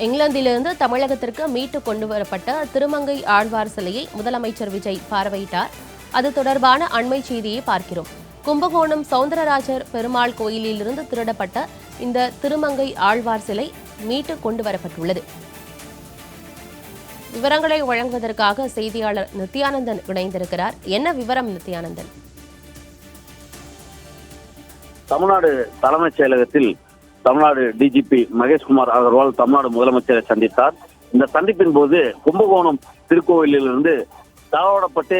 இங்கிலாந்திலிருந்து தமிழகத்திற்கு மீட்டு கொண்டு வரப்பட்ட திருமங்கை ஆழ்வார் சிலையை முதலமைச்சர் விஜய் பார்வையிட்டார். அது தொடர்பான அண்மை செய்தியை பார்க்கிறோம். கும்பகோணம் சவுந்தரராஜர் பெருமாள் கோயிலிலிருந்து திருடப்பட்ட இந்த திருமங்கை ஆழ்வார் சிலை மீட்டு கொண்டு வரப்பட்டுள்ளது. விவரங்களை வழங்குவதற்காக செய்தியாளர் நித்யானந்தன் இணைந்திருக்கிறார். என்ன விவரம் நித்யானந்தன்? தமிழ்நாடு தலைமைச் செயலகத்தில் தமிழ்நாடு டிஜிபி மகேஷ்குமார் அகர்வால் தமிழ்நாடு முதலமைச்சரை சந்தித்தார். இந்த சந்திப்பின் போது கும்பகோணம் திருக்கோவிலிருந்து தளவாடப்பட்டு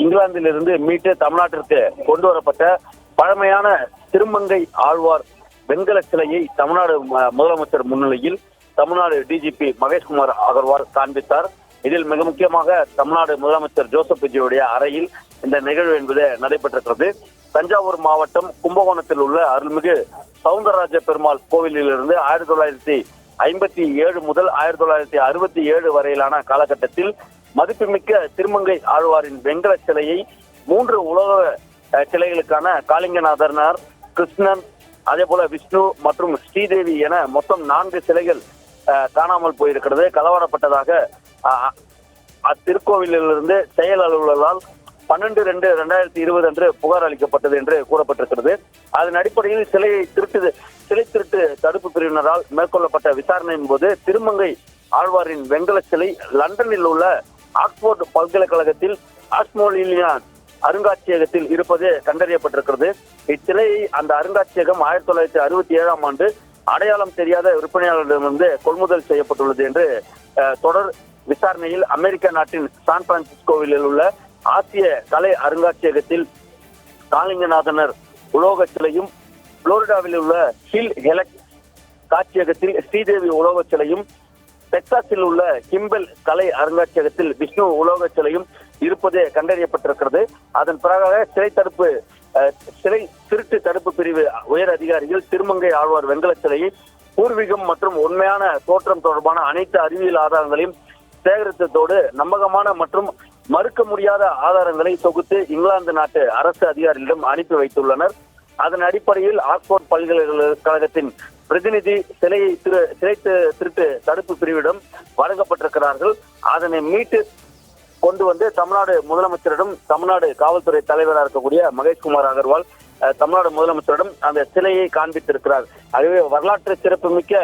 இங்கிலாந்திலிருந்து மீட்டு தமிழ்நாட்டிற்கு கொண்டு வரப்பட்ட பழமையான திருமங்கை ஆழ்வார் வெண்கல சிலையை தமிழ்நாடு முதலமைச்சர் முன்னிலையில் தமிழ்நாடு டிஜிபி மகேஷ்குமார் அகர்வால் காண்பித்தார். இதில் மிக முக்கியமாக தமிழ்நாடு முதலமைச்சர் ஜோசப் விஜயுடைய அறையில் இந்த நிகழ்வு என்பது நடைபெற்றிருக்கிறது. தஞ்சாவூர் மாவட்டம் கும்பகோணத்தில் உள்ள அருள்மிகு சவுந்தரராஜ பெருமாள் கோவிலிலிருந்து 1957 முதல் 1967 வரையிலான காலகட்டத்தில் மதிப்புமிக்க திருமங்கை ஆழ்வாரின் வெண்கல சிலையை 3 உலக சிலைகளுக்கான காளிங்கநாதனார், கிருஷ்ணன், அதே போல விஷ்ணு மற்றும் ஸ்ரீதேவி என மொத்தம் 4 சிலைகள் காணாமல் போயிருக்கிறது. களவாடப்பட்டதாக அத்திருக்கோவிலிருந்து செயல் அலுவலரால் 12/2/2020 அன்று புகார் அளிக்கப்பட்டது என்று கூறப்பட்டிருக்கிறது. அதன் அடிப்படையில் சிலை திருட்டு தடுப்பு பிரிவினரால் மேற்கொள்ளப்பட்ட விசாரணையின் போது திருமங்கை ஆழ்வாரின் வெண்கல சிலை லண்டனில் உள்ள ஆக்ஸ்போர்ட் பல்கலைக்கழகத்தில் ஆஸ்மோலினியான் அருங்காட்சியகத்தில் இருப்பது கண்டறியப்பட்டிருக்கிறது. இச்சிலையை அந்த அருங்காட்சியகம் 1967ஆம் ஆண்டு அடையாளம் தெரியாத விற்பனையாளர்களிடமிருந்து கொள்முதல் செய்யப்பட்டுள்ளது என்று தொடர் விசாரணையில் அமெரிக்க நாட்டின் சான் பிரான்சிஸ்கோவில் உள்ள ஆசிய கலை அருங்காட்சியகத்தில் காளிங்கநாதனர் உலோக சிலையும், புளோரிடாவில் உள்ள ஹில் ஹெலக் காட்சியகத்தில் ஸ்ரீதேவி உலோக சிலையும், டெக்சாஸில் உள்ள கிம்பல் கலை அருங்காட்சியகத்தில் விஷ்ணு உலோக சிலையும் இருப்பது கண்டறியப்பட்டிருக்கிறது. அதன் பிறகாக சிலை திருட்டு தடுப்பு பிரிவு உயர் அதிகாரிகள் திருமங்கை ஆழ்வார் வெண்கல சிலையை பூர்வீகம் மற்றும் உண்மையான தோற்றம் தொடர்பான அனைத்து அறிவியல் ஆதாரங்களையும் சேகரித்ததோடு நம்பகமான மற்றும் மறுக்க முடியாத ஆதாரங்களை தொகுத்து இங்கிலாந்து நாட்டு அரசு அதிகாரிகளிடம் அனுப்பி வைத்துள்ளனர். அதன் அடிப்படையில் ஆக்ஸ்போர்ட் பல்கலைக்கழகத்தின் பிரதிநிதி சிலை திருட்டு தடுப்பு பிரிவிடம் வழங்கப்பட்டிருக்கிறார்கள். அதனை மீட்டு கொண்டு வந்து தமிழ்நாடு முதலமைச்சரிடம் தமிழ்நாடு காவல்துறை தலைவராக இருக்கக்கூடிய மகேஷ்குமார் அகர்வால் தமிழ்நாடு முதலமைச்சரிடம் அந்த சிலையை காண்பித்திருக்கிறார். ஆகவே வரலாற்று சிறப்புமிக்க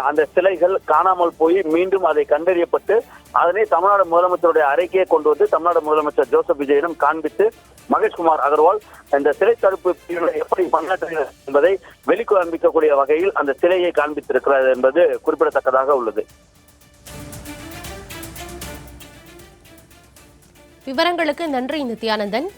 அந்த சிலைகள் காணாமல் போய் மீண்டும் அதை கண்டறியப்பட்டு அதனை தமிழ்நாடு முதலமைச்சருடைய அறைக்கே கொண்டு வந்து தமிழ்நாடு முதலமைச்சர் ஜோசப் விஜயிடம் காண்பித்து மகேஷ்குமார் அகர்வால் இந்த சிலை தடுப்பு பிரிவினை எப்படி பணியாற்றுகிறது என்பதை வெளிக்காண்பிக்கக்கூடிய வகையில் அந்த சிலையை காண்பித்திருக்கிறார் என்பது குறிப்பிடத்தக்கதாக உள்ளது. விவரங்களுக்கு நன்றி நித்யானந்தன்.